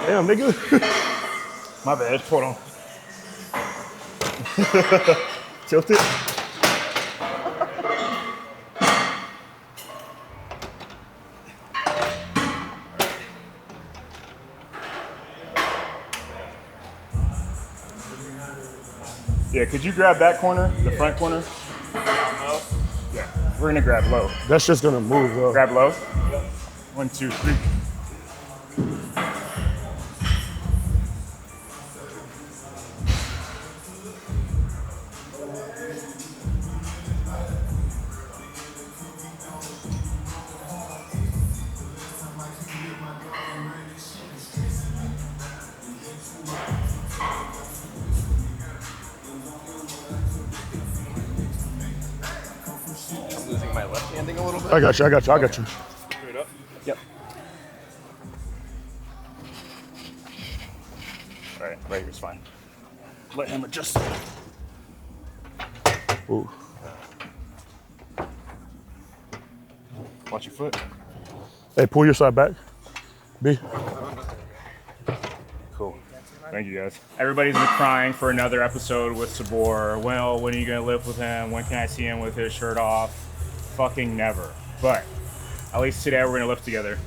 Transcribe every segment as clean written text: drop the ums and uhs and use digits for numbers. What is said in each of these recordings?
Damn, nigga. My bad. Hold on. Tilt it. Yeah, could you grab that corner, the front corner? Yeah, we're gonna grab low. That's just gonna move, though. Grab low. 1, 2, 3. Losing my left handing a little bit. I got you. Straight up. Yep. All right here's fine. Let him adjust. Ooh. Watch your foot. Hey, pull your side back. B. Cool. Thank you, guys. Everybody's been crying for another episode with Sabur. Well, when are you gonna lift with him? When can I see him with his shirt off? Fucking never. But at least today we're gonna lift together.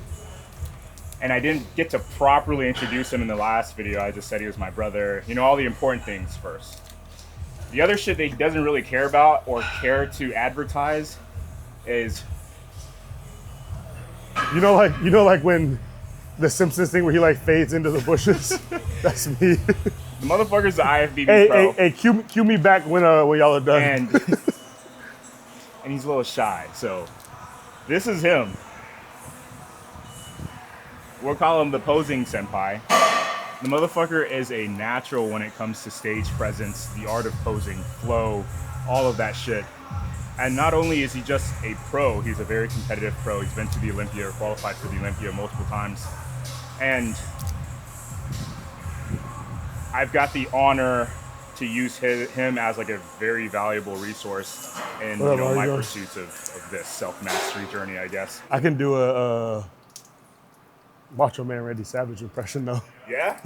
And I didn't get to properly introduce him in the last video. I just said he was my brother. You know, all the important things first. The other shit that he doesn't really care about or care to advertise is... You know, like when the Simpsons thing where he like fades into the bushes. That's me. The motherfucker's the IFBB pro. Hey, cue me back when y'all are done. And he's a little shy, so this is him. We'll call him the posing senpai. The motherfucker is a natural when it comes to stage presence, the art of posing, flow, all of that shit. And not only is he just a pro, he's a very competitive pro. He's been to the Olympia or qualified for the Olympia multiple times. And I've got the honor to use him as like a very valuable resource in my pursuits of this self-mastery journey, I guess. I can do a Macho Man Randy Savage impression though. Yeah?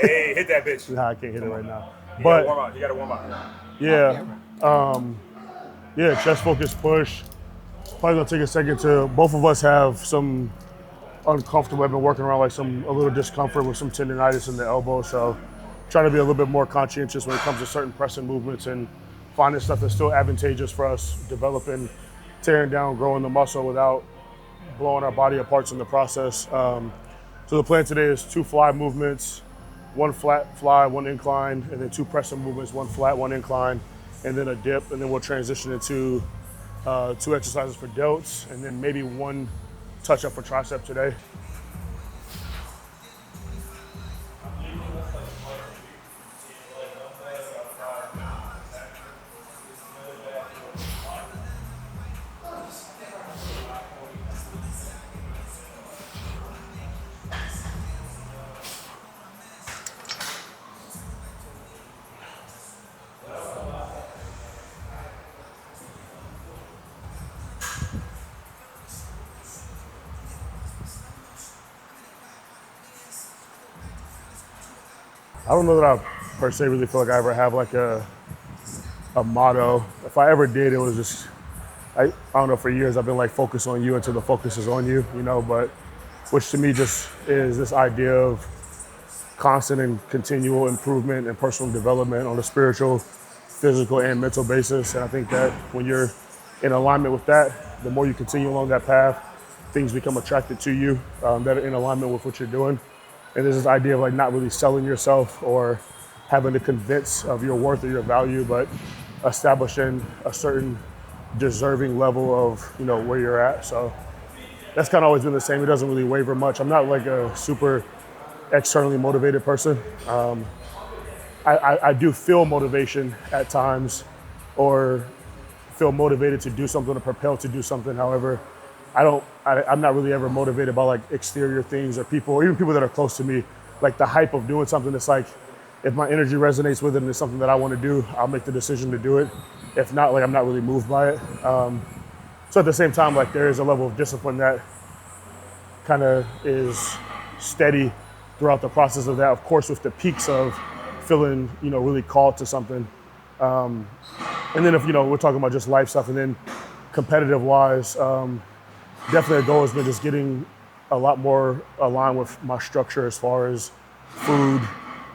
Hey, hit that bitch. Nah, I can't hit it right now. You But gotta warm up. yeah, chest focus push. Probably gonna take a second to. Both of us have some uncomfortable. I've been working around like a little discomfort with some tendonitis in the elbow, so trying to be a little bit more conscientious when it comes to certain pressing movements and finding stuff that's still advantageous for us, developing, tearing down, growing the muscle without blowing our body apart in the process. So the plan today is 2 fly movements, 1 flat fly, 1 incline, and then 2 pressing movements, 1 flat, 1 incline, and then a dip, and then we'll transition into 2 exercises for delts, and then maybe 1 touch up for tricep today. I don't know that I per se really feel like I ever have like a motto. If I ever did, it was just, I don't know, for years I've been like focus on you until the focus is on you, but which to me just is this idea of constant and continual improvement and personal development on a spiritual, physical, and mental basis. And I think that when you're in alignment with that, the more you continue along that path, things become attracted to you that are in alignment with what you're doing. And there's this idea of like not really selling yourself or having to convince of your worth or your value, but establishing a certain deserving level of, where you're at. So that's kind of always been the same. It doesn't really waver much. I'm not like a super externally motivated person. I do feel motivation at times or feel motivated to do something or propelled to do something. However, I'm not really ever motivated by like exterior things or people, or even people that are close to me, like the hype of doing something. It's like, if my energy resonates with it and it's something that I want to do, I'll make the decision to do it. If not, like I'm not really moved by it. So at the same time, like there is a level of discipline that kind of is steady throughout the process of that, of course, with the peaks of feeling, really called to something. And then if, we're talking about just life stuff, and then competitive wise, definitely a goal has been just getting a lot more aligned with my structure as far as food.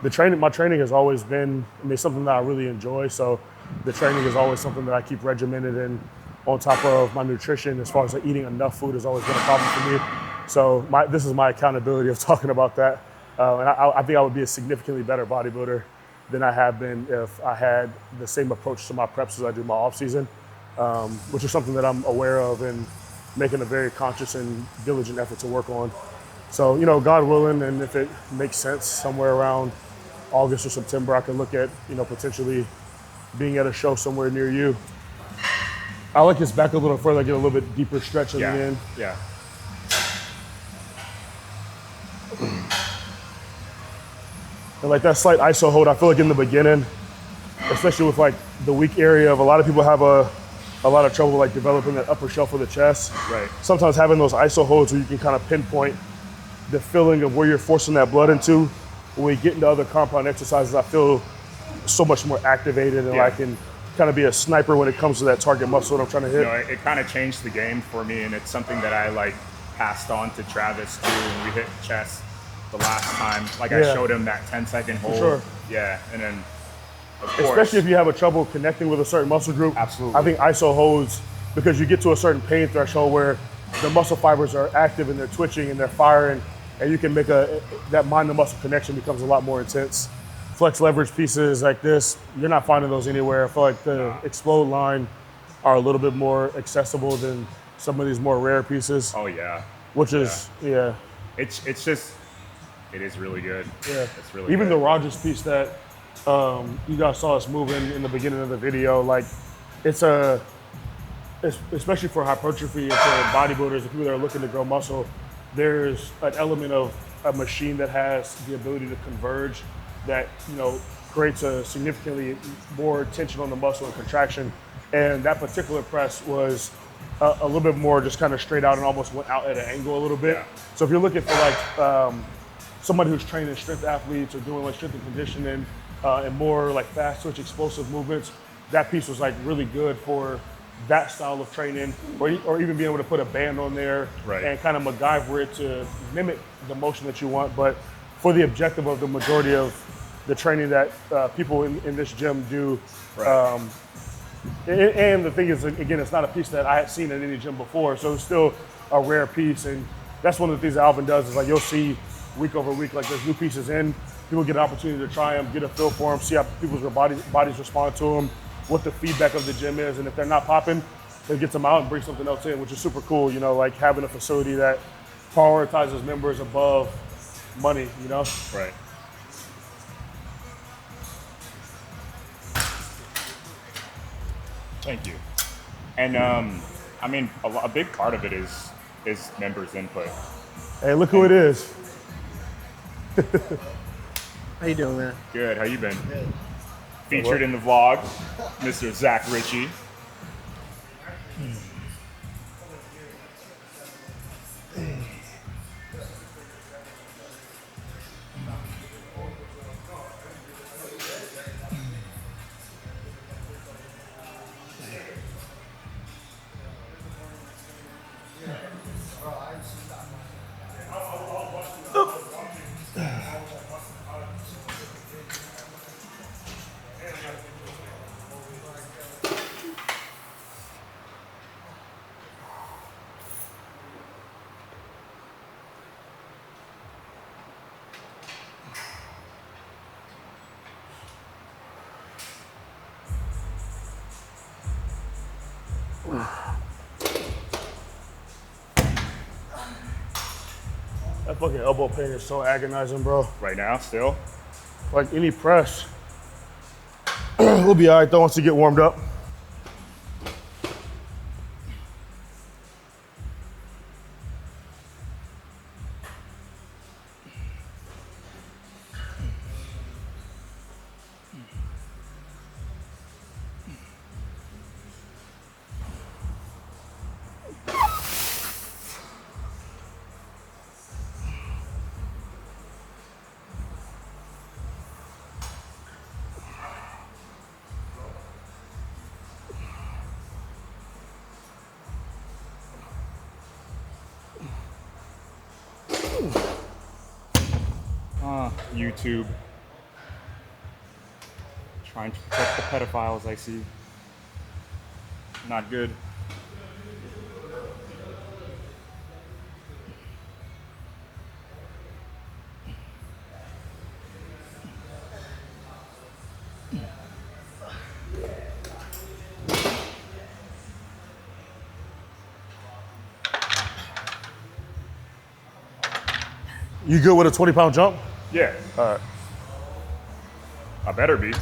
My training has always been, something that I really enjoy. So the training is always something that I keep regimented in on top of my nutrition. As far as eating enough food has always been a problem for me. So this is my accountability of talking about that. And I think I would be a significantly better bodybuilder than I have been if I had the same approach to my preps as I do my off season, which is something that I'm aware of and making a very conscious and diligent effort to work on. So, God willing, and if it makes sense, somewhere around August or September, I can look at, potentially being at a show somewhere near you. I like his back a little further, get a little bit deeper stretch at the end. Yeah. And like that slight iso hold, I feel like in the beginning, especially with like the weak area of a lot of people have a lot of trouble like developing that upper shelf of the chest. Right. Sometimes having those iso holds where you can kind of pinpoint the feeling of where you're forcing that blood into. When we get into other compound exercises, I feel so much more activated, and I can kind of be a sniper when it comes to that target muscle that I'm trying to hit. It kind of changed the game for me, and it's something that I like passed on to Travis too when we hit chest the last time. Like I showed him that 10-second hold. For sure. Yeah, and then of course, especially if you have a trouble connecting with a certain muscle group. Absolutely. I think iso holds, because you get to a certain pain threshold where the muscle fibers are active and they're twitching and they're firing, and you can make that mind to muscle connection becomes a lot more intense. Flex leverage pieces like this, you're not finding those anywhere. I feel like the explode line are a little bit more accessible than some of these more rare pieces. Oh yeah. Which is It's just, it is really good. Yeah. It's really even good. the Rogers piece that you guys saw us moving in the beginning of the video, like it's especially for hypertrophy and for bodybuilders and people that are looking to grow muscle, there's an element of a machine that has the ability to converge that, creates a significantly more tension on the muscle and contraction. And that particular press was a little bit more just kind of straight out and almost went out at an angle a little bit. Yeah. So if you're looking for like somebody who's training strength athletes or doing like strength and conditioning and more like fast twitch explosive movements, that piece was like really good for that style of training, or even being able to put a band on there and kind of MacGyver it to mimic the motion that you want. But for the objective of the majority of the training that people in this gym do, and the thing is, again, it's not a piece that I had seen in any gym before, so it's still a rare piece. And that's one of the things that Alvin does, is like you'll see week over week, like there's new pieces in, people get an opportunity to try them, get a feel for them, see how people's bodies respond to them, what the feedback of the gym is, and if they're not popping, they get them out and bring something else in, which is super cool, like having a facility that prioritizes members above money, Right. Thank you. And a big part of it is members' input. Hey, look who it is. How you doing, man? Good. How you been? Good. Featured in the vlog, Mr. Zach Ritchie. That fucking elbow pain is so agonizing, bro. Right now, still? Like any press. We'll be all right though once you get warmed up. YouTube. Trying to protect the pedophiles, I see. Not good. You good with a 20-pound jump? Yeah. All right. I better be.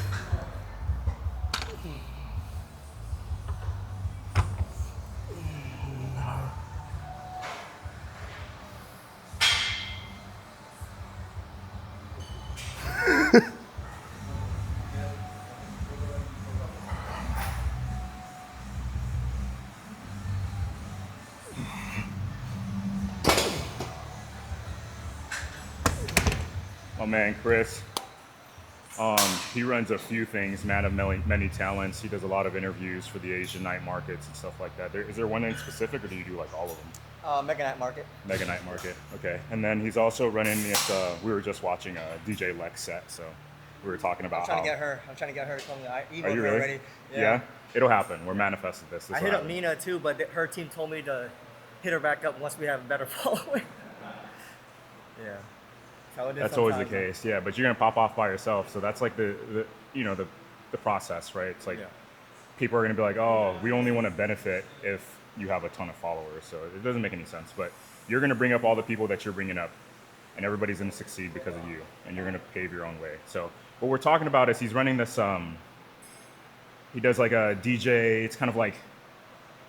My man Chris, he runs a few things, man of many talents. He does a lot of interviews for the Asian night markets and stuff like that. Is there one thing specific, or do you do like all of them? Mega Night Market. Mega Night Market, okay. And then he's also running this, we were just watching a DJ Lex set, so we were talking about I'm trying to get her to come. I emailed Are you her really? already. Yeah. It'll happen. We're manifesting this. I hit up Nina too, but her team told me to hit her back up once we have a better following. Yeah. That's always the case, yeah. But you're gonna pop off by yourself, so that's like the process, right? It's like people are gonna be like, oh, we only want to benefit if you have a ton of followers. So it doesn't make any sense. But you're gonna bring up all the people that you're bringing up, and everybody's gonna succeed because of you, and you're gonna pave your own way. So what we're talking about is he's running this. He does like a DJ. It's kind of like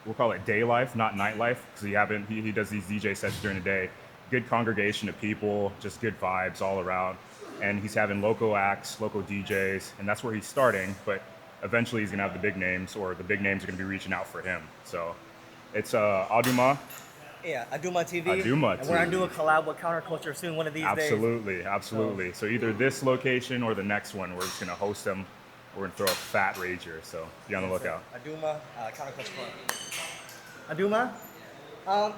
we'll call it day life, not nightlife, because he does these DJ sets during the day. Good congregation of people, just good vibes all around. And he's having local acts, local DJs, and that's where he's starting. But eventually he's gonna have the big names, or the big names are gonna be reaching out for him. So it's Aduma. Yeah, Aduma TV. Aduma and TV. we're gonna do a collab with Counterculture soon, one of these days. Absolutely. So either this location or the next one, we're just gonna host them. We're gonna throw a fat rager, so be on the lookout. Aduma, Counterculture. Aduma?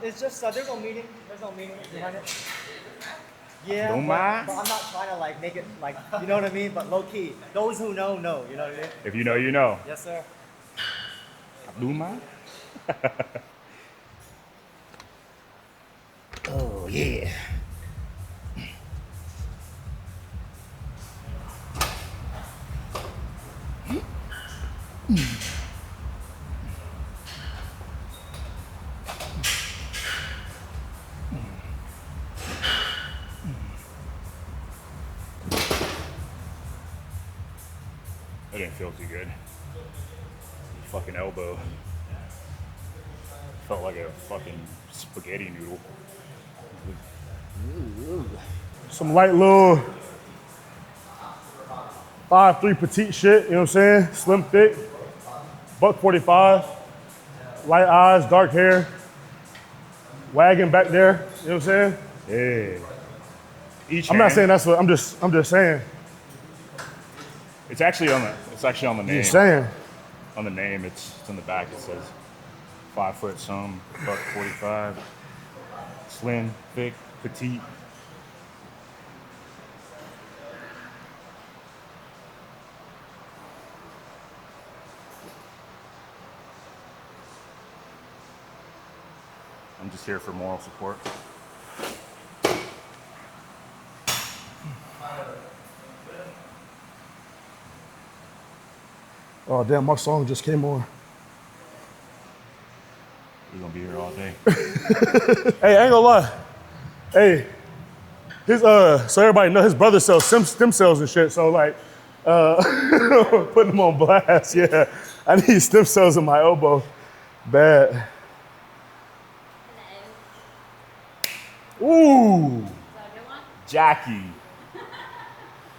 It's just there's no meaning behind it. Yeah, but I'm not trying to like make it like, you know what I mean? But low key, those who know, know. You know what I mean? If you know, you know. Yes, sir. Aduma. Oh yeah. That didn't feel too good. Fucking elbow. Felt like a fucking spaghetti noodle. Some light little 5'3" petite shit, you know what I'm saying? Slim, thick, $145, light eyes, dark hair, wagon back there, you know what I'm saying? Yeah. I'm not saying that's what, I'm just saying. It's actually on the name. Just saying. On the name, it's on the back. It says 5 foot some, $145, slim, thick, petite. I'm just here for moral support. Oh damn, my song just came on. We're gonna be here all day. Hey, I ain't gonna lie. Hey, his so everybody know his brother sells stem cells and shit. So like, putting him on blast. Yeah, I need stem cells in my elbow, bad. Ooh, Jackie.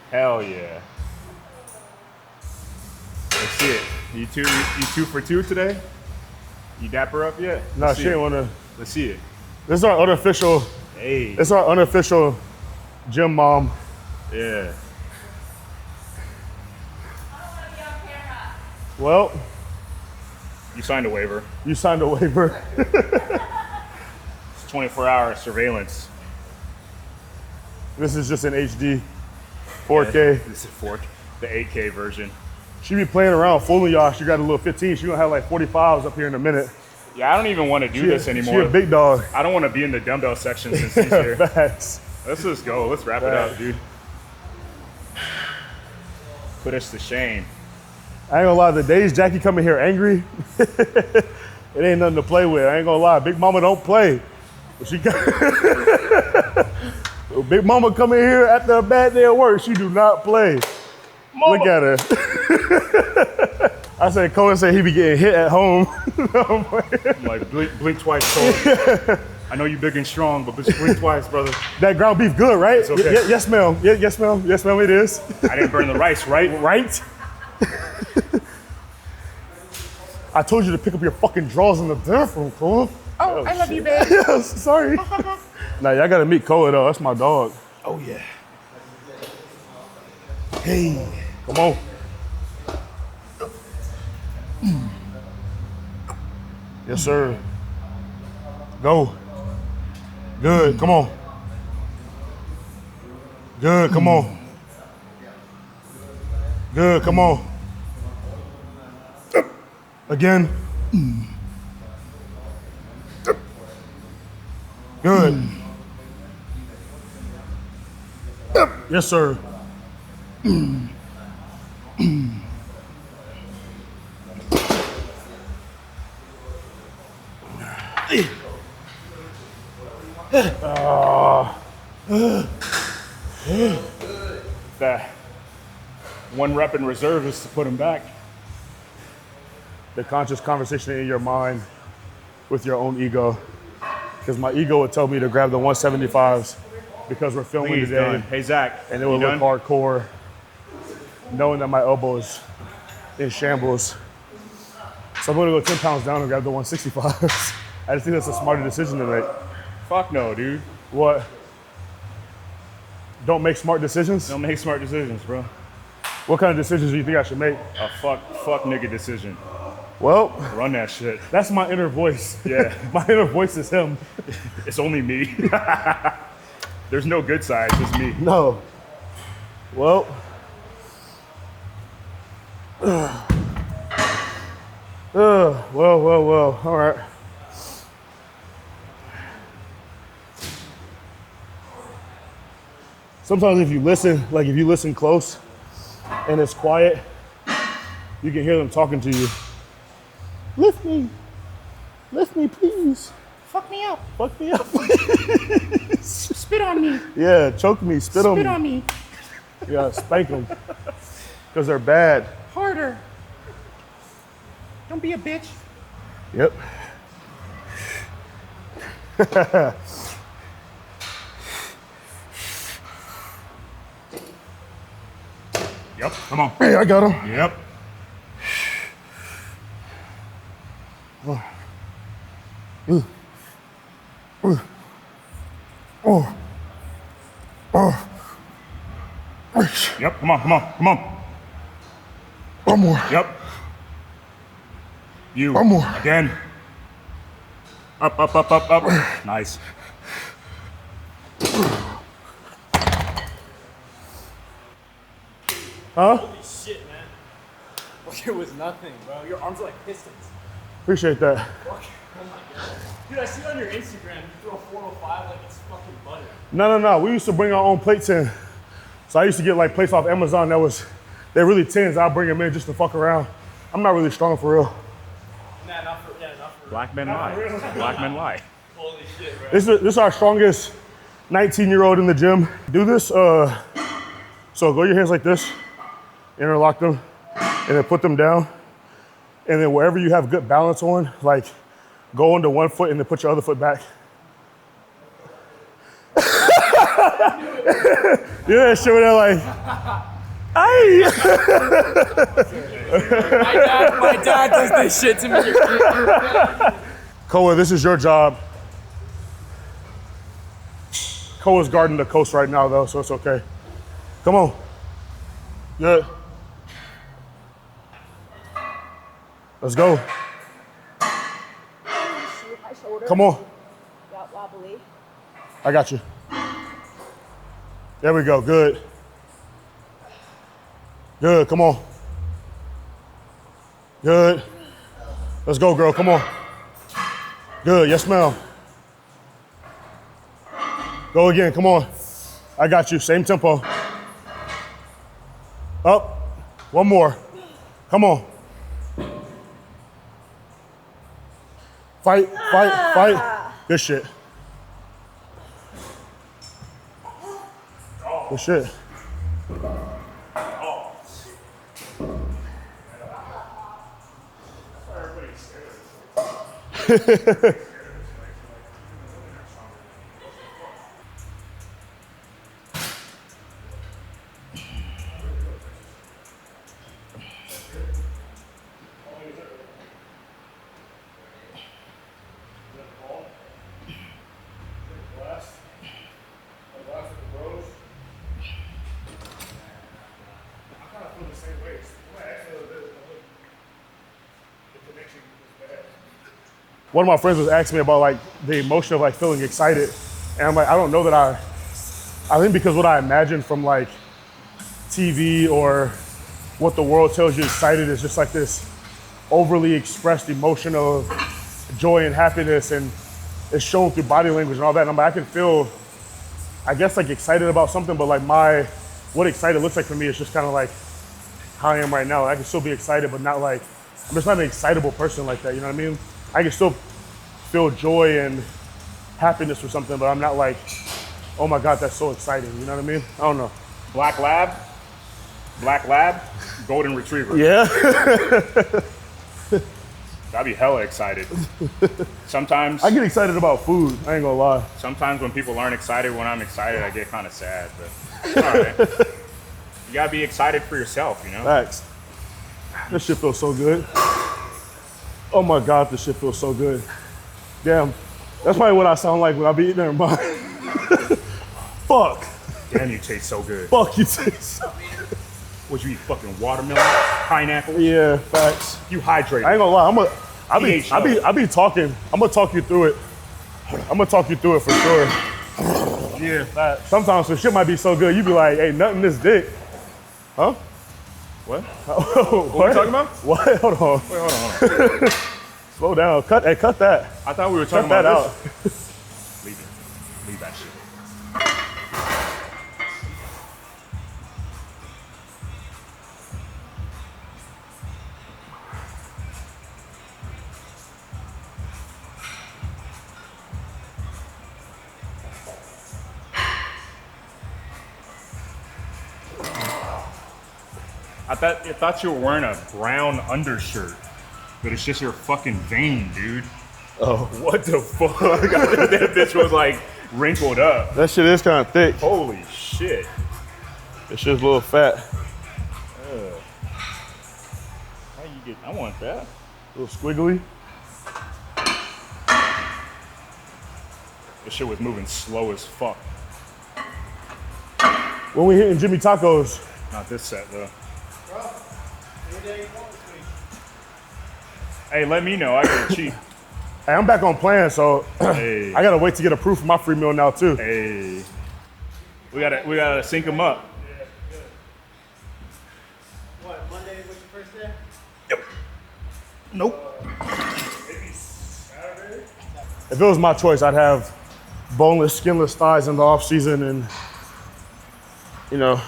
Hell yeah. Let's see it. You two for two today? You dapper up yet? nah, she ain't wanna. Let's see it. This is our unofficial. Hey. It's our unofficial gym mom. Yeah. Well, You signed a waiver. you signed a waiver. It's 24-hour surveillance. This is just an HD, 4K. This is 4K, the 8K version. She be playing around, fooling y'all. She got a little 15. She gonna have like 45s up here in a minute. Yeah, I don't even want to do this anymore. She a big dog. I don't want to be in the dumbbell section since he's here. Facts. Let's just go. Let's wrap it up, dude. Put us to shame. I ain't gonna lie, the days Jackie come in here angry, it ain't nothing to play with. I ain't gonna lie, Big Mama don't play. But she Big Mama come in here after a bad day at work, she do not play. Mama. Look at her. I said, Cohen said he be getting hit at home. I'm like, blink twice, Cohen. I know you big and strong, but blink twice, brother. That ground beef good, right? It's okay. Yes, ma'am. Yes, ma'am. Yes, ma'am, it is. I didn't burn the rice, right? Right? I told you to pick up your fucking drawers in the bathroom, Cole. Oh, I love you, babe. Yes, sorry. Nah, y'all gotta meet Cole though. That's my dog. Oh yeah. Hey, come on. Yes, sir. Go. Good, come on. Good, come on. Good, come on. Again. Good. Yes, sir. That one rep in reserve is to put him back. The conscious conversation in your mind with your own ego. Because my ego would tell me to grab the 175s because we're filming Please, today. done. Hey, Zach. And it would look hardcore, knowing that my elbow is in shambles. So I'm gonna go 10 pounds down and grab the 165s. I just think that's a smarter decision to make. Fuck no, dude. What? Don't make smart decisions? Don't make smart decisions, bro. What kind of decisions do you think I should make? A fuck nigga decision. Well, run that shit. That's my inner voice. Yeah. My inner voice is him. It's only me. There's no good side, just me. No. Well. Well. All right. Sometimes if you listen close and it's quiet, you can hear them talking to you. Lift me, please. Fuck me up. Fuck me up. Spit on me. Yeah, choke me, spit on me. Spit on me. Yeah, spank them. Because they're bad. Harder. Don't be a bitch. Yep. Yep, come on. Hey, I got him. Yep. Yep, come on. One more. Yep. You. One more. Again. Up. Nice. Huh? Holy shit, man. Like it was nothing, bro. Your arms are like pistons. Appreciate that. Oh my god. Dude, I see on your Instagram, you throw a 405 like it's fucking butter. No. We used to bring our own plates in. So I used to get like plates off Amazon they're really tins. I'll bring them in just to fuck around. I'm not really strong for real. Nah, not for real. Black men lie. Black men lie. Holy shit, bro. This is our strongest 19-year-old in the gym. Do this, so go your hands like this, interlock them, and then put them down. And then wherever you have good balance on, like go onto one foot and then put your other foot back. Yeah, shit where they're like, aye. My dad does this shit to me. Koa, this is your job. Koa's guarding the coast right now though, so it's okay. Come on. Good. Let's go. High shoulder. Come on. Yeah, wobbly. I got you. There we go, good. Good, come on. Good. Let's go, girl, come on. Good, yes ma'am. Go again, come on. I got you, same tempo. Up, one more. Come on. Fight, fight, fight. Good shit. Good shit. One of my friends was asking me about like the emotion of like feeling excited. And I'm like, I don't know that I think because what I imagine from like TV or what the world tells you excited is just like this overly expressed emotion of joy and happiness, and it's shown through body language and all that. And I'm like, I can feel, I guess like excited about something, but like what excited looks like for me is just kind of like how I am right now. I can still be excited, but not like, I'm just not an excitable person like that, you know what I mean? I can still feel joy and happiness for something, but I'm not like, oh my God, that's so exciting. You know what I mean? I don't know. Black lab, golden retriever. Yeah. I'd be hella excited. Sometimes I get excited about food. I ain't gonna lie. Sometimes when people aren't excited, when I'm excited, I get kind of sad. But all right, you gotta be excited for yourself, you know. Facts. This shit feels so good. Oh my God, this shit feels so good. Damn, that's probably what I sound like when I be eating. Never mind. Fuck. Damn, you taste so good. Fuck, you taste so good. Would you eat fucking watermelon, pineapple? Yeah, facts. You hydrate. I ain't gonna lie. I be talking. I'm gonna talk you through it. I'm gonna talk you through it for sure. Yeah, facts. Sometimes some shit might be so good, you be like, hey, nothing this dick. Huh? What? What are you talking about? What? Hold on. Wait, hold on. Slow down. Cut that. I thought we were talking Cut that about out. this. Leave it. Leave that shit. I thought you were wearing a brown undershirt, but it's just your fucking vein, dude. Oh. What the fuck? That bitch was like wrinkled up. That shit is kind of thick. Holy shit. That shit's a little fat. How you get? I want that. A little squiggly. This shit was moving slow as fuck. When we hitting Jimmy Tacos. Not this set though. Bro, any day you want this week. Hey, let me know. I get a cheat. Hey, I'm back on plan, so Hey. I gotta wait to get approved for my free meal now too. Hey. We gotta sync them up. What, Monday was your first day? Yep. Nope. Maybe Saturday? If it was my choice, I'd have boneless, skinless thighs in the off season, and you know.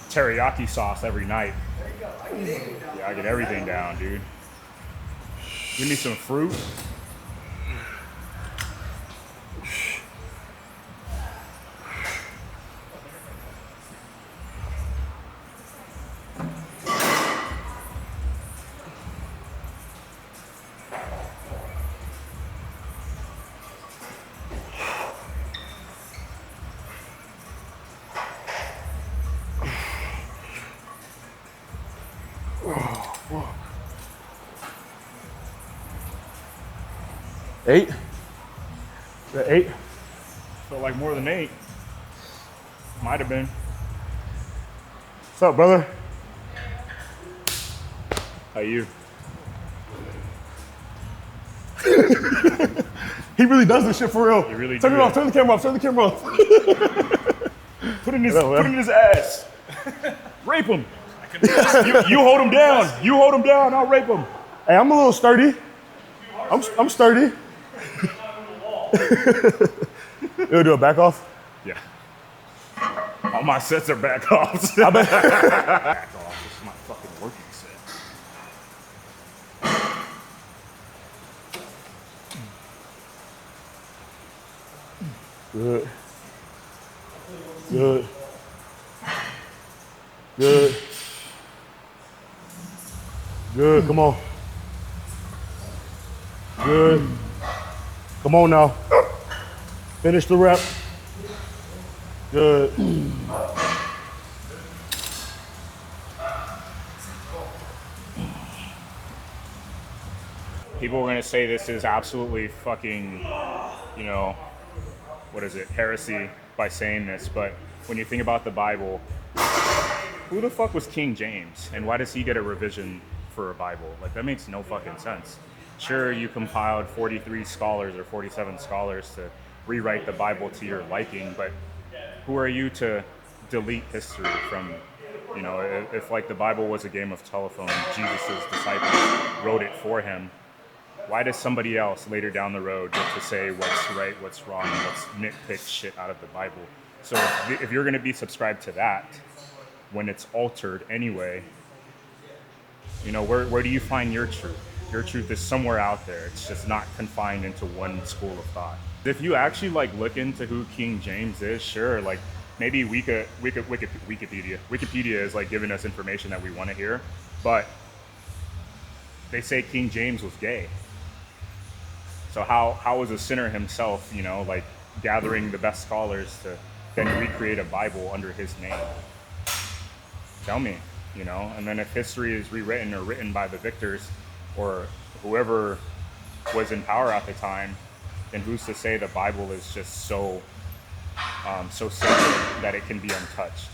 Teriyaki sauce every night. There you go. I get everything down. Yeah, I get everything down, dude. Give me some fruit. Eight? The 8? Felt like more than 8. Might have been. What's up, brother? How you? He really does this shit for real. He really Turn it do. off, turn the camera off, turn the camera off. Put in his ass. Rape him. You hold him down. You hold him down. I'll rape him. Hey, I'm a little sturdy. I'm sturdy. You'll do a back off? Yeah. All my sets are back offs. Back off. This is my fucking working set. Good. Good. Good. Good. Come on. Good. Come on now. Finish the rep. Good. People are going to say this is absolutely fucking, you know, what is it, heresy by saying this, but when you think about the Bible, who the fuck was King James? And why does he get a revision for a Bible? Like, that makes no fucking sense. Sure, you compiled 43 scholars or 47 scholars to rewrite the Bible to your liking, but who are you to delete history from, you know, if like the Bible was a game of telephone, Jesus' disciples wrote it for him, why does somebody else later down the road get to say what's right, what's wrong, and let's nitpick shit out of the Bible? So if you're going to be subscribed to that, when it's altered anyway, you know, where do you find your truth? Your truth is somewhere out there. It's just not confined into one school of thought. If you actually like look into who King James is, sure, like maybe Wikipedia is like giving us information that we want to hear, but they say King James was gay. So how was a sinner himself, you know, like gathering the best scholars to then recreate a Bible under his name? Tell me, you know, and then if history is rewritten or written by the victors or whoever was in power at the time, then who's to say the Bible is just so sacred that it can be untouched,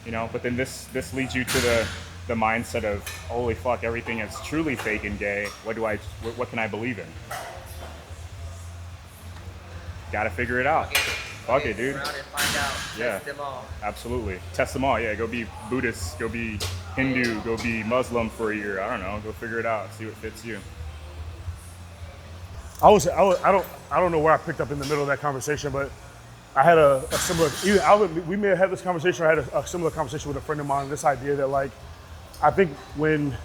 you know? But then this leads you to the mindset of, holy fuck, everything is truly fake and gay. What can I believe in? Gotta figure it out. Fuck it, dude. Around and find out. Yeah. Test them all. Absolutely. Test them all. Yeah, go be Buddhist, go be Hindu, go be Muslim for a year. I don't know. Go figure it out. See what fits you. I don't know where I picked up in the middle of that conversation, but I had a similar, we may have had this conversation, or I had a similar conversation with a friend of mine, this idea that like, I think when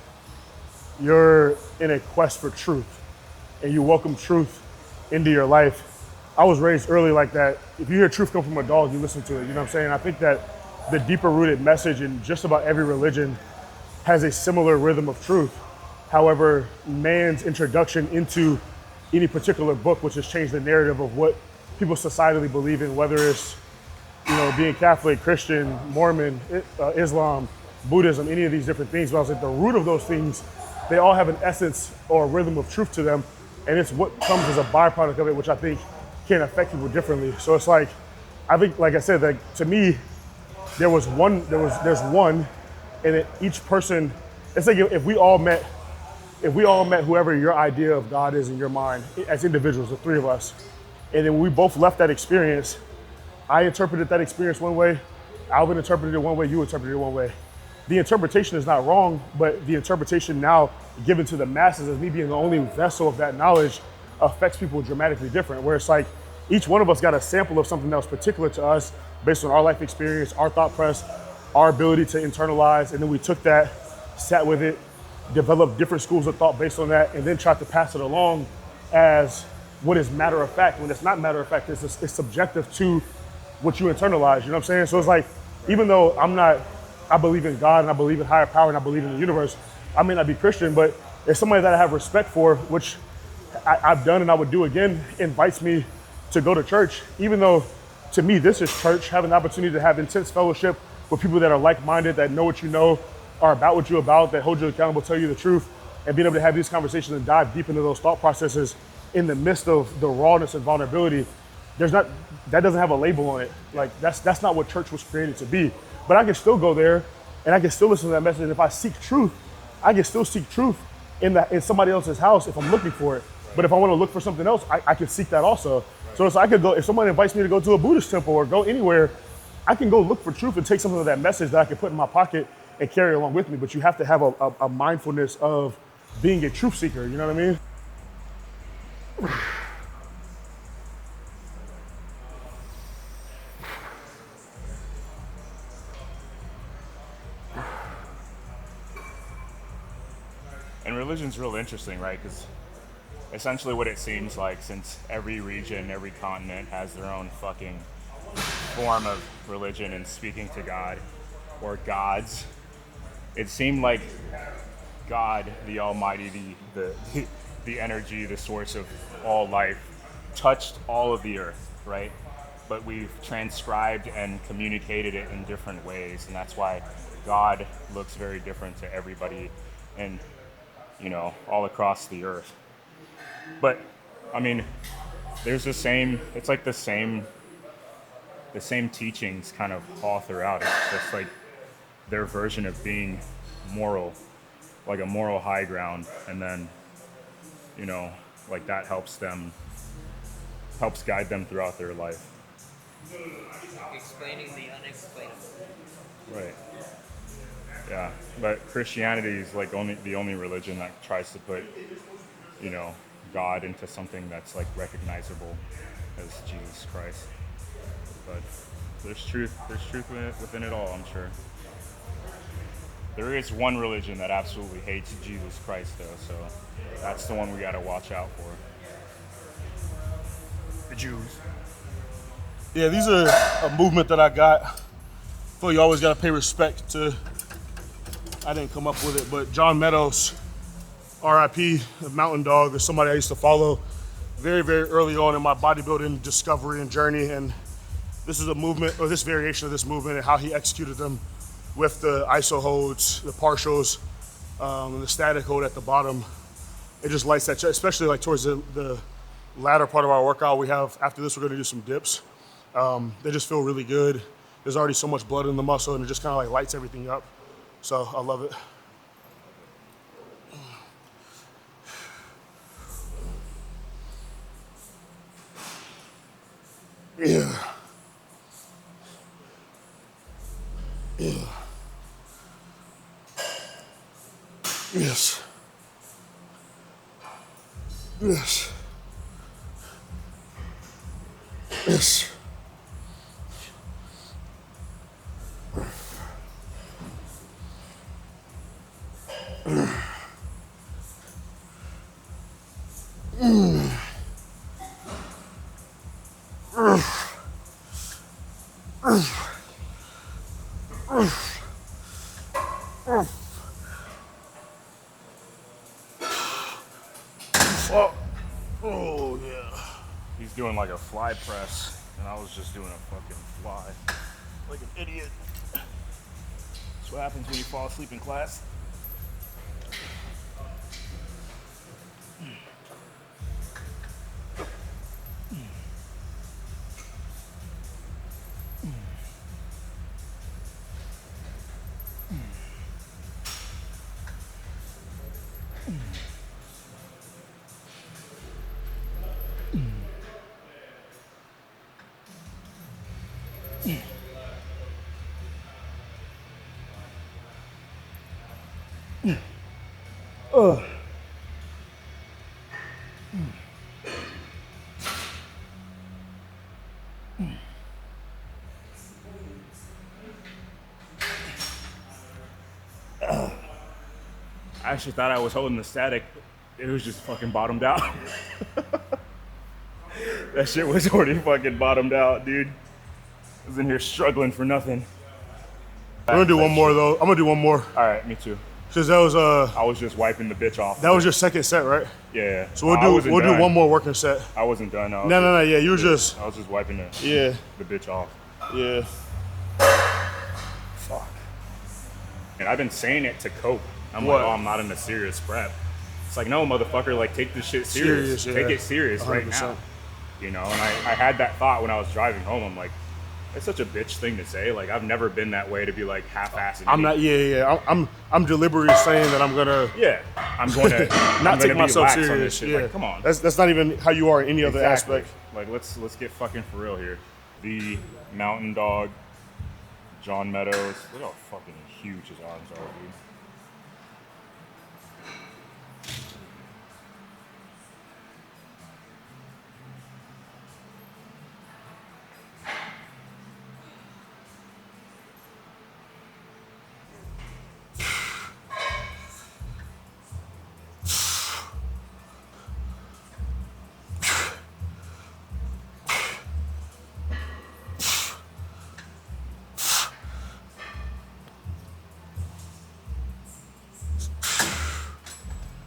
you're in a quest for truth and you welcome truth into your life, I was raised early like that. If you hear truth come from a dog, you listen to it, you know what I'm saying? I think that the deeper rooted message in just about every religion has a similar rhythm of truth. However, man's introduction into any particular book, which has changed the narrative of what people societally believe in, whether it's, you know, being Catholic, Christian, Mormon, Islam, Buddhism, any of these different things. But I was like, the root of those things, they all have an essence or a rhythm of truth to them, and it's what comes as a byproduct of it, which I think can affect people differently. So it's like, I think, like I said, like to me, there's one, and then each person, it's like if we all met whoever your idea of God is in your mind as individuals, the three of us, and then we both left that experience, I interpreted that experience one way, Alvin interpreted it one way, you interpreted it one way. The interpretation is not wrong, but the interpretation now given to the masses as me being the only vessel of that knowledge affects people dramatically different, where it's like each one of us got a sample of something that was particular to us based on our life experience, our thought press, our ability to internalize, and then we took that, sat with it, developed different schools of thought based on that, and then tried to pass it along as what is matter of fact. When it's not matter of fact, it's subjective to what you internalize, you know what I'm saying? So it's like, even though I believe in God and I believe in higher power and I believe in the universe, I may not be Christian, but if somebody that I have respect for, which I've done and I would do again, invites me to go to church, even though to me this is church, having the opportunity to have intense fellowship with people that are like-minded, that know what you know, are about what you're about, that hold you accountable, tell you the truth, and being able to have these conversations and dive deep into those thought processes in the midst of the rawness and vulnerability, that doesn't have a label on it. Like that's not what church was created to be. But I can still go there and I can still listen to that message. And if I seek truth, I can still seek truth in somebody else's house if I'm looking for it. But if I want to look for something else, I can seek that also. So I could go, if someone invites me to go to a Buddhist temple or go anywhere, I can go look for truth and take something of that message that I can put in my pocket and carry along with me, but you have to have a mindfulness of being a truth seeker, you know what I mean? And religion's real interesting, right? Because essentially what it seems like, since every region, every continent has their own fucking form of religion and speaking to God or gods, it seemed like God, the Almighty, the energy, the source of all life, touched all of the earth, right? But we've transcribed and communicated it in different ways, and that's why God looks very different to everybody, and all across the earth. But I mean, there's it's like the same teachings kind of all throughout. It's just like their version of being moral, like a moral high ground, and then like that helps guide them throughout their life. Explaining the unexplainable. Right. Yeah, but Christianity is like the only religion that tries to put, God into something that's like recognizable as Jesus Christ. But there's truth within it all, I'm sure. There is one religion that absolutely hates Jesus Christ, though, so that's the one we gotta watch out for. The Jews. Yeah, these are a movement that I got. I feel you always gotta pay respect to. I didn't come up with it, but John Meadows, RIP, a mountain dog, is somebody I used to follow very, very early on in my bodybuilding discovery and journey. And this is a movement, or this variation of this movement, and how he executed them with the iso holds, the partials, and the static hold at the bottom. It just lights that chest, especially like towards the latter part of our workout. We have, after this, we're gonna do some dips. They just feel really good. There's already so much blood in the muscle, and it just kind of like lights everything up. So I love it. Yeah. Yeah. Yes. Yes. Yes. Oh yeah. He's doing like a fly press, and I was just doing a fucking fly. Like an idiot. That's what happens when you fall asleep in class. I actually thought I was holding the static. It was just fucking bottomed out. That shit was already fucking bottomed out, dude. I was in here struggling for nothing. I'm gonna do one more though. I'm gonna do one more. All right, me too. Cause that was I was just wiping the bitch off. that was your second set, right? Yeah. So we'll do one more working set. I wasn't done. No. Yeah, you were just. I was just wiping the bitch off. Yeah. Fuck. And I've been saying it to cope. I'm What? like, oh, I'm not in a serious prep. It's like, no, motherfucker, like take this shit serious. Serious, yeah. Take it serious right 100%. now. And I had that thought when I was driving home. I'm like, it's such a bitch thing to say. Like, I've never been that way to be like half-assed. I'm not. Yeah. I'm deliberately saying that I'm gonna. Yeah, I'm going to Not take myself lax on this serious. shit. Yeah. Like, come on. That's not even how you are in any other Exactly. aspect. Like, let's get fucking for real here. The mountain dog John Meadows. Look how fucking huge his arms are, dude.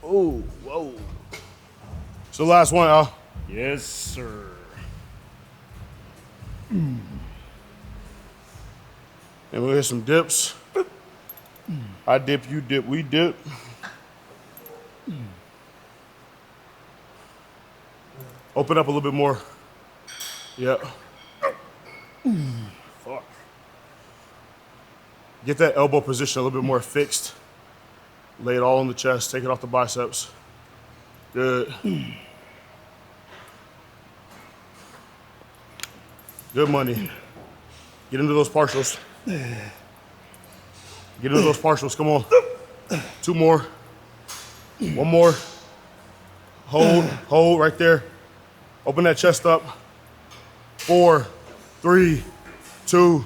Oh, whoa. So last one, Al. Yes, sir. And we'll hit some dips. I dip, you dip, we dip. Open up a little bit more. Yep. Fuck. Get that elbow position a little bit more fixed. Lay it all on the chest, take it off the biceps. Good. Good money. Get into those partials. Get into those partials, come on. 2 more. 1 more. Hold right there. Open that chest up. 4, 3, 2,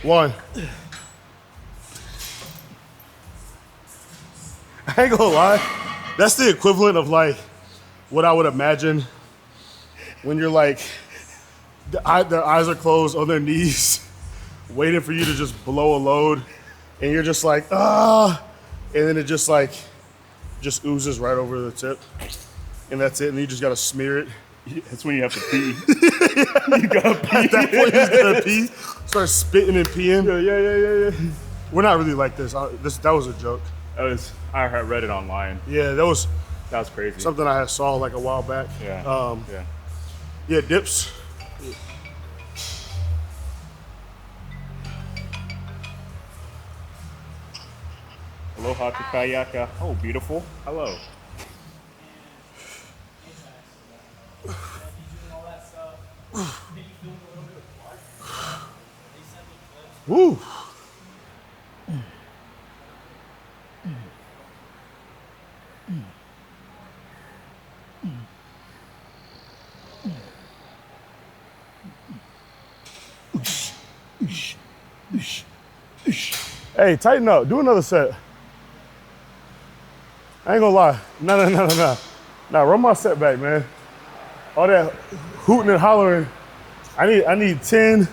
1. I ain't gonna lie, that's the equivalent of like what I would imagine when you're like, their eyes are closed on their knees, waiting for you to just blow a load, and you're just like, and then it just oozes right over the tip, and that's it, and you just gotta smear it. That's when you have to pee. You gotta pee. At that point, you just gotta pee, start spitting and peeing. Yeah. We're not really like this. That was a joke. I had read it online. Yeah, that was crazy. something I had saw like a while back. Yeah. Yeah, dips. Aloha kakayaka. Oh, beautiful. Hello. Woo. Hey, tighten up. Do another set. I ain't gonna lie. No. Nah, run my set back, man. All that hooting and hollering. I need 10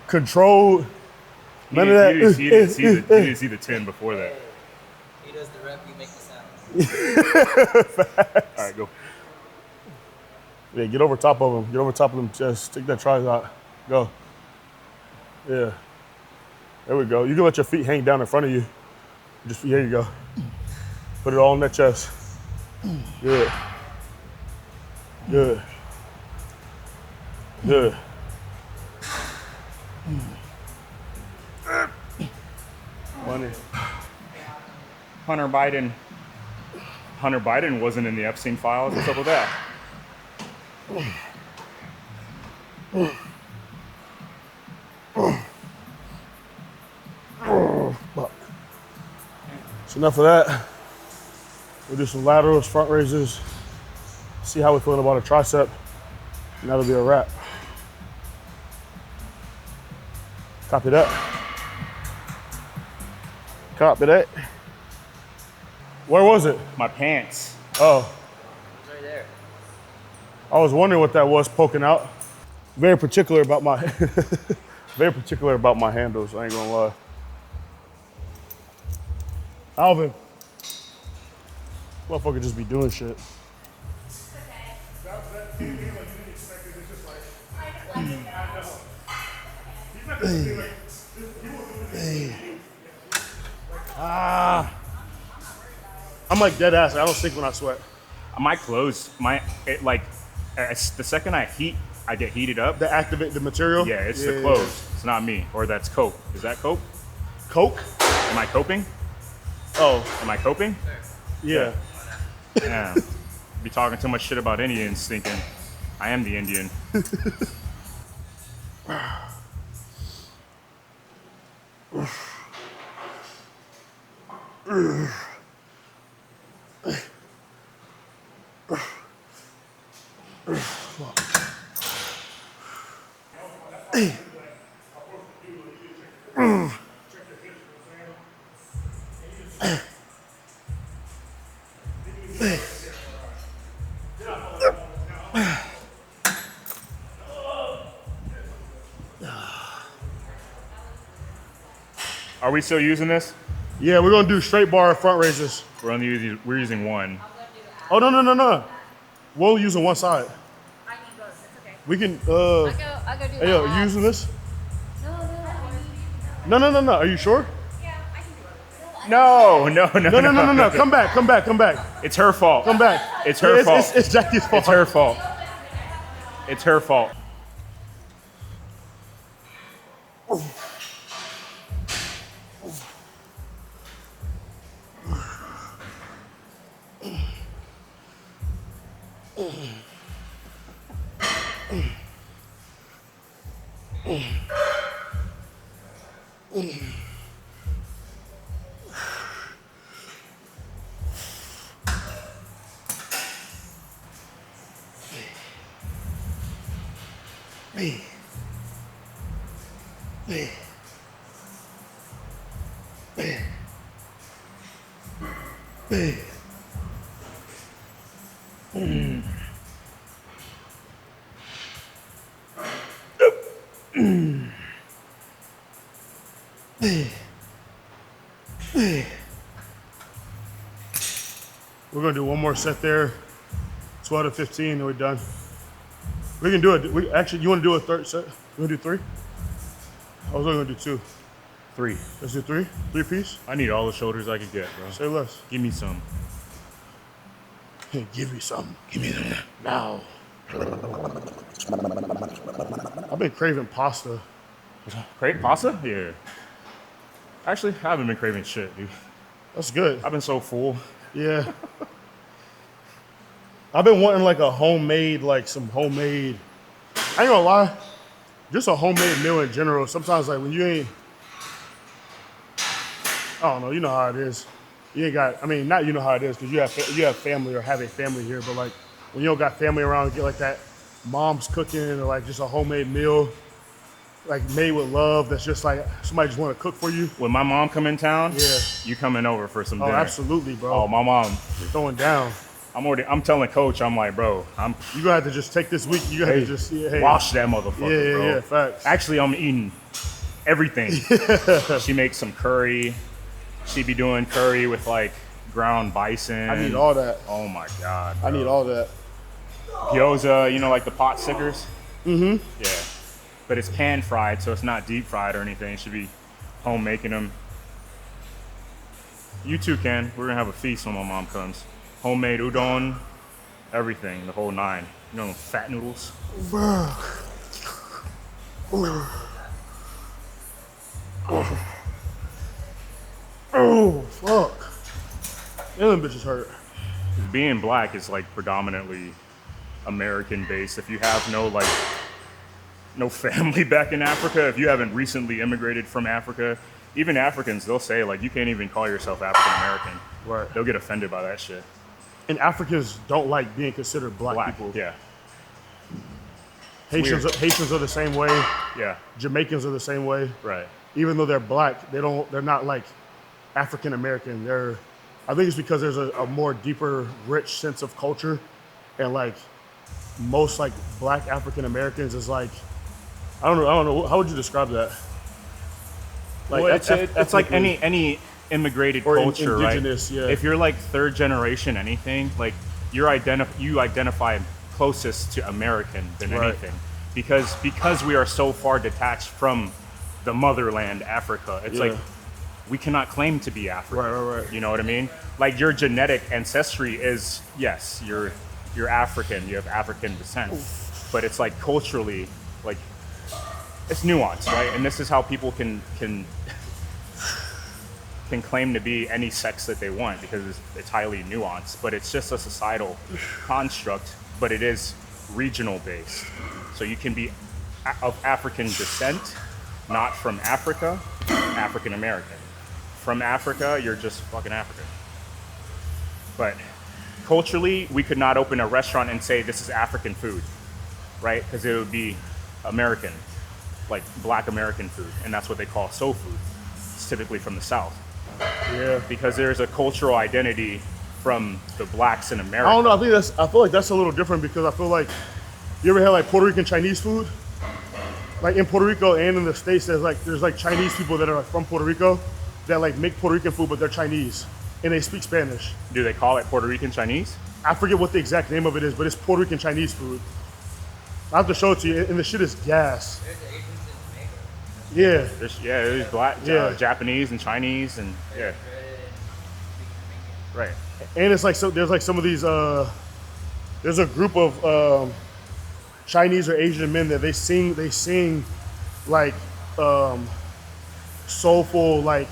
controlled. None of that. You didn't see the 10 before that. He does the rep, you make the sound. All right, go. Yeah, get over top of them. Get over top of them. Just stick that tries out. Go. Yeah. There we go. You can let your feet hang down in front of you. Just here you go. Put it all on that chest. Good. Good. Good. Money. Hunter Biden wasn't in the Epstein files. What's up with that? So enough of that. We'll do some laterals, front raises. See how we're feeling about a tricep. And that'll be a wrap. Copy that. Copy that. Where was it? My pants. Oh, It's right there. I was wondering what that was poking out. Very particular about my handles, I ain't gonna lie. Alvin. Motherfucker just be doing shit. I'm like dead ass. I don't stink when I sweat. My clothes, the second I get heated up. The activate the material? Yeah, it's the clothes. It's not me. Or that's coke. Is that coke? Coke? Am I coping? Oh, Am I coping? yeah. Yeah. Be talking too much shit about Indians thinking I am the Indian. Are we still using this? Yeah, we're gonna do straight bar front raises. We're using one. Oh no. We'll use on one side. I need both. It's okay. We can. I go do Hey, yo, my you abs. using this? No, No. Are you sure? yeah, I can do it. No. Come back. It's her fault. Come back. It's her fault. It's Jackie's fault. It's her fault. It's her fault. We're gonna do one more set there. 12 to 15, and we're done. We can do it. Actually, you want to do a third set? You want to do 3? I was only gonna do 2. 3. Let's do 3. 3 piece. I need all the shoulders I could get, bro. Say less. Give me some. Hey, give me some. Give me some now. I've been craving pasta. Crave pasta? Yeah. Actually, I haven't been craving shit, dude. That's good. I've been so full. Yeah. I've been wanting like a homemade, like some homemade. I ain't gonna lie, just a homemade meal in general. Sometimes like when you ain't, I don't know, you know how it is. You ain't got, I mean, not you know how it is because you have family or have a family here, but like when you don't got family around, get like that mom's cooking or like just a homemade meal, like made with love. That's just like somebody just want to cook for you. When my mom come in town, Yeah. you coming over for some Oh, dinner. absolutely, bro. Oh, my mom. You're throwing down. I'm telling coach, I'm like, bro, You gonna have to just take this week. You gotta just wash that motherfucker, bro. Yeah, facts. Actually, I'm eating everything. She makes some curry. She be doing curry with like ground bison. I need all that. Oh my God, I bro. need all that. Gyoza, you know, like the pot stickers? Mm-hmm. Yeah. But it's pan fried, so it's not deep fried or anything. It should be home making them. You too, Ken. We're gonna have a feast when my mom comes. Homemade udon, everything, the whole 9. You know, fat noodles. Oh, fuck. Them bitches hurt. Being black is like predominantly American based. If you have no family back in Africa, if you haven't recently immigrated from Africa, even Africans, they'll say like you can't even call yourself African American. Right. They'll get offended by that shit. And Africans don't like being considered black people. Yeah. Haitians are the same way. Yeah. Jamaicans are the same way. Right. Even though they're black, they're not like African American. I think it's because there's a more deeper, rich sense of culture, and like most like black African Americans is like, I don't know. How would you describe that? Like Well, it's like any immigrated Or culture, indigenous, right? yeah. If you're like third generation anything, like you identify closest to American than Right. anything. Because we are so far detached from the motherland, Africa. It's Yeah. like we cannot claim to be African. Right. You know what I mean? Like your genetic ancestry is, yes, you're African, you have African descent. But it's like culturally, like it's nuanced, right? And this is how people can claim to be any sex that they want because it's highly nuanced, but it's just a societal construct, but it is regional based. So you can be of African descent, not from Africa, African American. from Africa, you're just fucking African. But culturally, we could not open a restaurant and say this is African food, right? Because it would be American, like black American food, and that's what they call soul food. It's typically from the South. Yeah. Because there's a cultural identity from the blacks in America. I don't know. I feel like that's a little different because I feel like you ever had like Puerto Rican Chinese food? Like in Puerto Rico and in the States, there's like Chinese people that are like from Puerto Rico that like make Puerto Rican food, but they're Chinese and they speak Spanish. Do they call it Puerto Rican Chinese? I forget what the exact name of it is, but it's Puerto Rican Chinese food. I have to show it to you, and the shit is gas. There's Asians in Jamaica. Yeah. There's black, Yeah. Japanese and Chinese, and yeah, right. And it's like there's like some of these there's a group of Chinese or Asian men that they sing like soulful like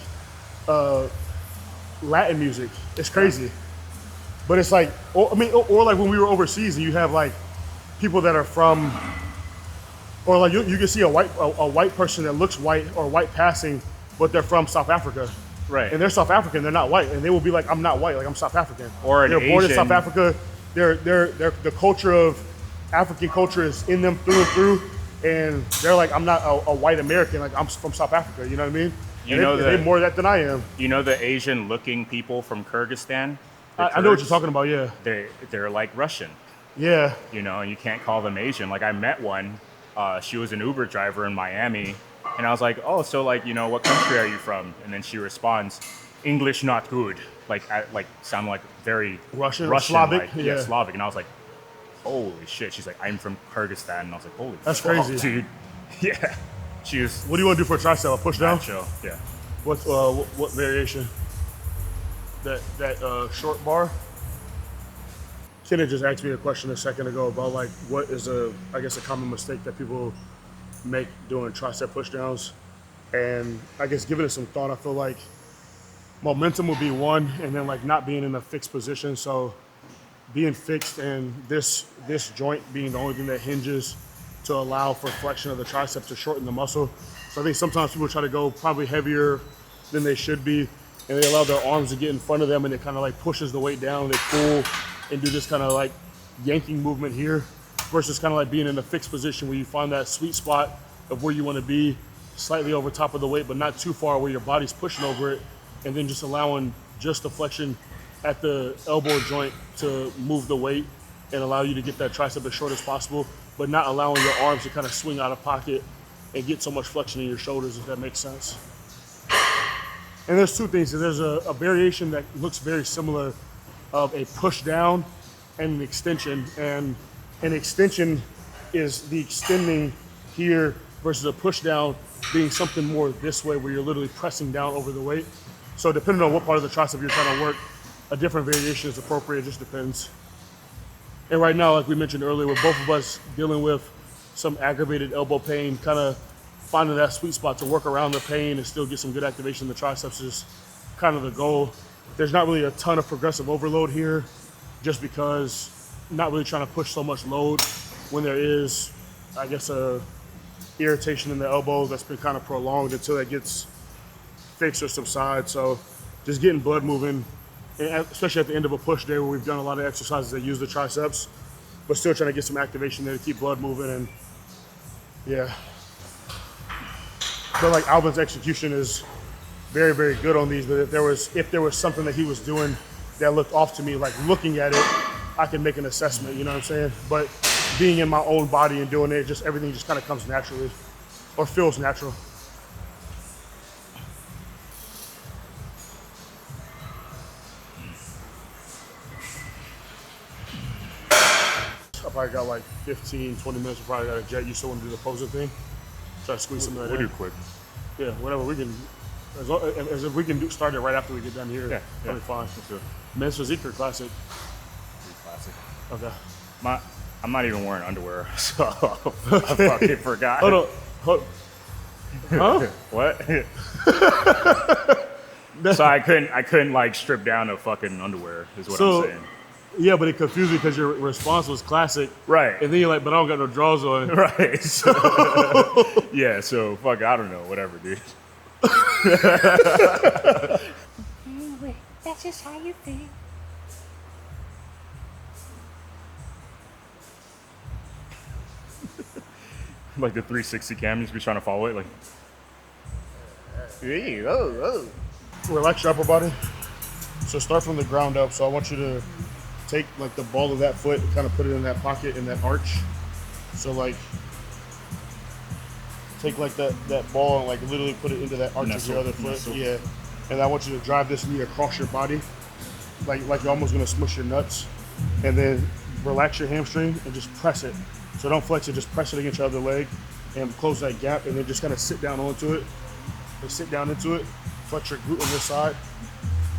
Latin music. It's crazy. But it's like or like when we were overseas and you have like people that are from or like you can see a white person that looks white or white passing, but they're from South Africa. Right. And they're South African, they're not white, and they will be like, I'm not white, like I'm South African. Or an they're born in Asian- South Africa. They're the culture of African culture is in them through and through, and they're like, I'm not a white American, like I'm from South Africa. You know what I mean? You And know they're that- more of that than I am. You know the Asian-looking people from Kyrgyzstan? I know what you're talking about. Yeah, They're like Russian, yeah. you know, and you can't call them Asian. Like I met one. She was an Uber driver in Miami, and I was like, oh, so like, you know, what country are you from? And then she responds, English not good. Like sound like very Russian, Slavic, like, yeah. Slavic. And I was like, holy shit. She's like, I'm from Kyrgyzstan. And I was like, holy That's fuck, crazy. dude. Yeah. She was What do you want to do for a tricep? A push down? macho. Yeah. What variation? That short bar. Kenna just asked me a question a second ago about like what is a common mistake that people make doing tricep pushdowns, and I guess giving it some thought, I feel like momentum will be one, and then like not being in a fixed position. So being fixed and this joint being the only thing that hinges to allow for flexion of the tricep to shorten the muscle. So I think sometimes people try to go probably heavier than they should be, and they allow their arms to get in front of them, and it kind of like pushes the weight down. They pull and do this kind of like yanking movement here versus kind of like being in a fixed position where you find that sweet spot of where you want to be, slightly over top of the weight, but not too far where your body's pushing over it, and then just allowing just the flexion at the elbow joint to move the weight and allow you to get that tricep as short as possible, but not allowing your arms to kind of swing out of pocket and get so much flexion in your shoulders, if that makes sense. And there's two things. There's a variation that looks very similar of a push down and an extension. And an extension is the extending here versus a push down being something more this way where you're literally pressing down over the weight. So depending on what part of the tricep you're trying to work, a different variation is appropriate. It just depends. And right now, like we mentioned earlier, with both of us dealing with some aggravated elbow pain, kind of finding that sweet spot to work around the pain and still get some good activation in the triceps is kind of the goal. There's not really a ton of progressive overload here, just because not really trying to push so much load when there is, I guess, a irritation in the elbow that's been kind of prolonged until it gets fixed or subsides. So just getting blood moving, and especially at the end of a push day where we've done a lot of exercises that use the triceps, but still trying to get some activation there to keep blood moving. And yeah, I feel like Alvin's execution is very, very good on these, but if there was something that he was doing that looked off to me, like looking at it, I can make an assessment, you know what I'm saying? But being in my own body and doing it, just everything just kind of comes naturally or feels natural. I probably got like 15, 20 minutes. I probably got a jet. You still want to do the posing thing? Try to squeeze some of that We'll in. do quick. Yeah, whatever we can. As if we can start it right after we get done here. Yeah, that'll be fine. Let's do it. Men's physique or classic? Pretty classic. Okay. I'm not even wearing underwear, so I fucking forgot. Hold on. Huh? What? So I couldn't like strip down to fucking underwear is what I'm saying. Yeah, but it confused me because your response was classic. Right. And then you're like, but I don't got no drawers on. Right. So, yeah, so fuck, I don't know, whatever, dude. That's just how you feel. Like the 360 cam, you just be trying to follow it. Like, Relax your upper body. So start from the ground up. So I want you to take like the ball of that foot and kind of put it in that pocket, in that arch. So like, take like that ball and like literally put it into that arch of your other foot. Yeah. And I want you to drive this knee across your body, like you're almost gonna smush your nuts. And then relax your hamstring and just press it. So don't flex it, just press it against your other leg and close that gap, and then just kind of sit down onto it. And sit down into it, flex your glute on this side,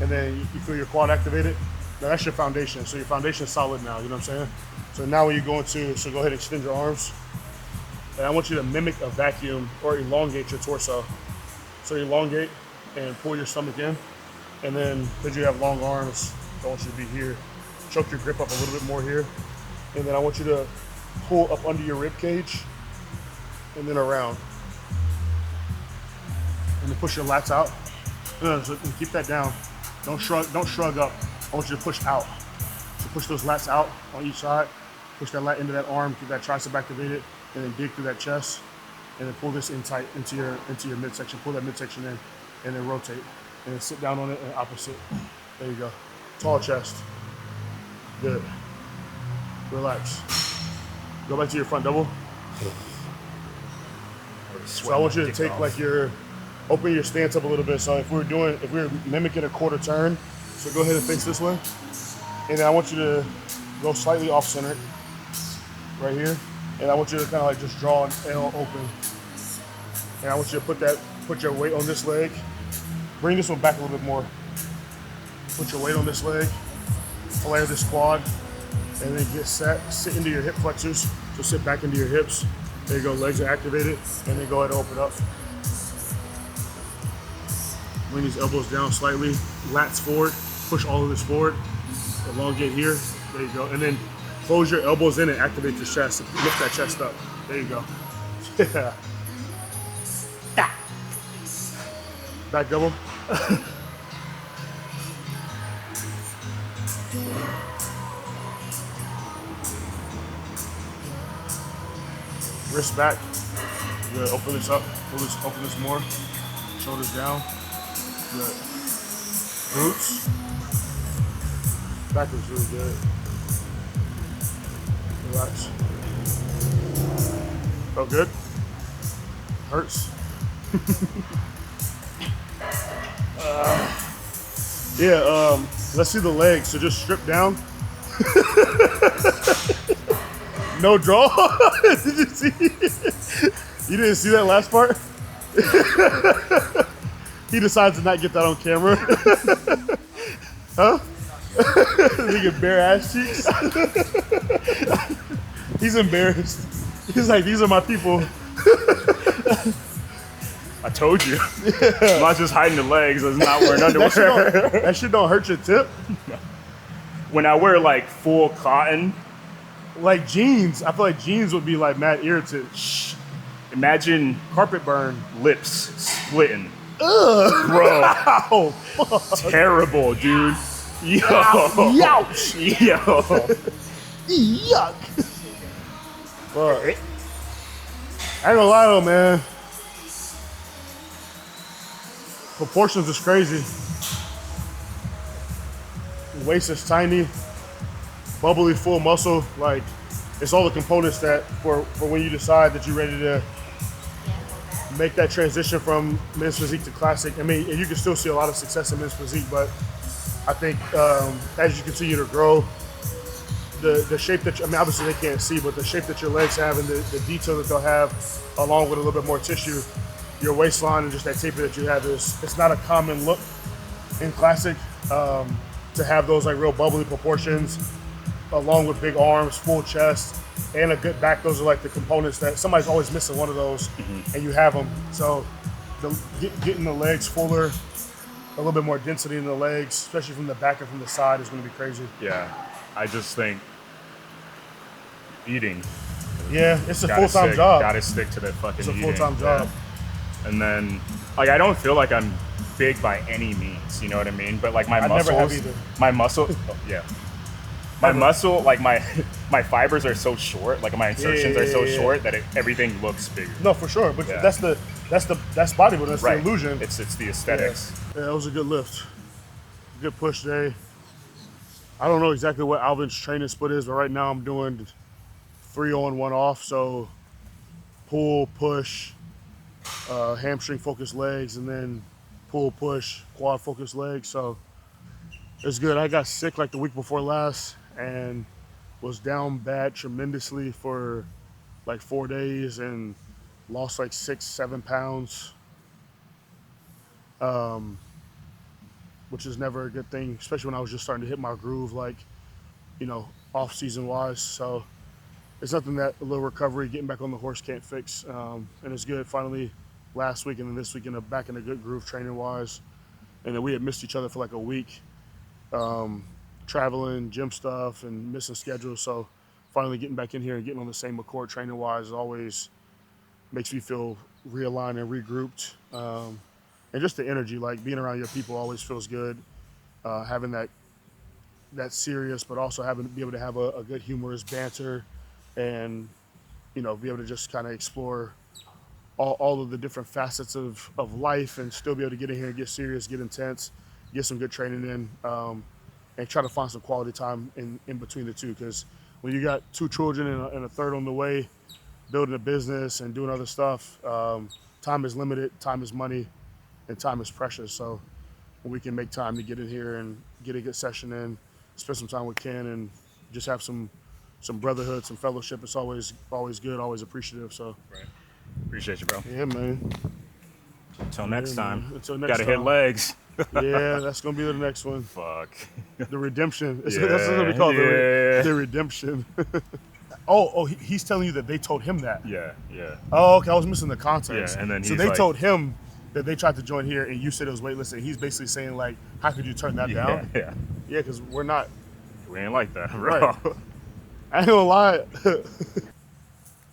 and then you feel your quad activated. Now that's your foundation. So your foundation is solid now, you know what I'm saying? So now when you go into, so go ahead and extend your arms. And I want you to mimic a vacuum or elongate your torso. So elongate and pull your stomach in. And then, because you have long arms, I want you to be here. Choke your grip up a little bit more here. And then I want you to pull up under your rib cage and then around. And then push your lats out. So keep that down. Don't shrug up. I want you to push out. So push those lats out on each side. Push that lat into that arm, keep that tricep activated, and then dig through that chest. And then pull this in tight into your midsection. Pull that midsection in, and then rotate. And then sit down on it and opposite. There you go. Tall chest. Good. Relax. Go back to your front double. So I want you to take open your stance up a little bit. So if we're mimicking a quarter turn, so go ahead and face this way. And then I want you to go slightly off center, right here. And I want you to kind of like just draw an L open. And I want you to put your weight on this leg. Bring this one back a little bit more. Put your weight on this leg, flare this quad, and then get set. Sit into your hip flexors. So sit back into your hips. There you go, legs are activated. And then go ahead and open up. Bring these elbows down slightly, lats forward, push all of this forward. Elongate here, there you go. And then close your elbows in and activate your chest. Lift that chest up, there you go. Yeah. Back double. Wrist back. Good. Open this up. Open this more. Shoulders down. Good. Glutes. Back was really good. Relax. Felt good? Hurts? Let's see the legs. So just strip down. No draw? Did you see? You didn't see that last part? He decides to not get that on camera. Huh? Nigga bare ass cheeks. He's embarrassed. He's like, these are my people. I told you. I'm not just hiding the legs. I'm not wearing underwear. That shit don't hurt your tip. When I wear like full cotton, like jeans, I feel like jeans would be like mad irritant. imagine Carpet burn. lips splitting. Ugh. Bro, Ow, fuck. terrible, dude. Yo. Ouch. Yo. Yuck. Fuck. I ain't gonna lie though, man. Proportions is crazy. Waist is tiny, bubbly, full muscle. Like, it's all the components that for when you decide that you're ready to make that transition from men's physique to classic. I mean, and you can still see a lot of success in men's physique, but I think as you continue to grow, the shape that I mean, obviously they can't see, but the shape that your legs have and the detail that they'll have, along with a little bit more tissue, your waistline and just that taper that you have it's not a common look in classic. To have those like real bubbly proportions, along with big arms, full chest, and a good back. Those are like the components that somebody's always missing one of those, and you have them. So getting the legs fuller, a little bit more density in the legs, especially from the back and from the side, is going to be crazy. Yeah, I just think eating. Yeah, it's a full-time job. Gotta stick to that fucking It's a eating. full-time job. And then, like, I don't feel like I'm big by any means, you know what I mean? But like my I never have muscles, either. my muscle, yeah. My muscle, like my fibers are so short, like my insertions are so short that everything looks bigger. No, for sure. But Yeah. that's bodybuilding. That's Right. the illusion. It's the aesthetics. Yeah, that was a good lift. Good push day. I don't know exactly what Alvin's training split is, but right now I'm doing 3 on, 1 off. So pull, push, hamstring focused legs, and then pull, push, quad focused legs. So it's good. I got sick like the week before last and was down bad tremendously for like 4 days and lost like 6-7 pounds. Which is never a good thing, especially when I was just starting to hit my groove, like, you know, off season wise. So it's nothing that a little recovery, getting back on the horse can't fix. And it's good. Finally, last week and then this week, back in a good groove training wise. And then we had missed each other for like a week, traveling, gym stuff, and missing schedules. So finally getting back in here and getting on the same accord training wise always makes me feel realigned and regrouped. And just the energy, like being around your people always feels good. Having that serious, but also be able to have a good humorous banter and, you know, be able to just kind of explore all of the different facets of life and still be able to get in here and get serious, get intense, get some good training in, and try to find some quality time in between the two. Because when you got 2 children and a third on the way, building a business and doing other stuff, time is limited, time is money, and time is precious. So when we can make time to get in here and get a good session in, spend some time with Ken and just have some brotherhood, some fellowship, it's always good, always appreciative. So Right. Appreciate you, bro. yeah, man. Until next time. Until next Gotta hit time. legs. Yeah, that's gonna be the next one. Fuck. The redemption. That's Yeah, what we call yeah. the redemption. He's telling you that they told him that. Yeah. Oh, okay. I was missing the context. Yeah, and then so he's they like- told him that they tried to join here, and you said it was waitlisted. He's basically saying like, how could you turn that down? Yeah. Yeah, because we're not. We ain't like that, bro. Right. I ain't gonna lie.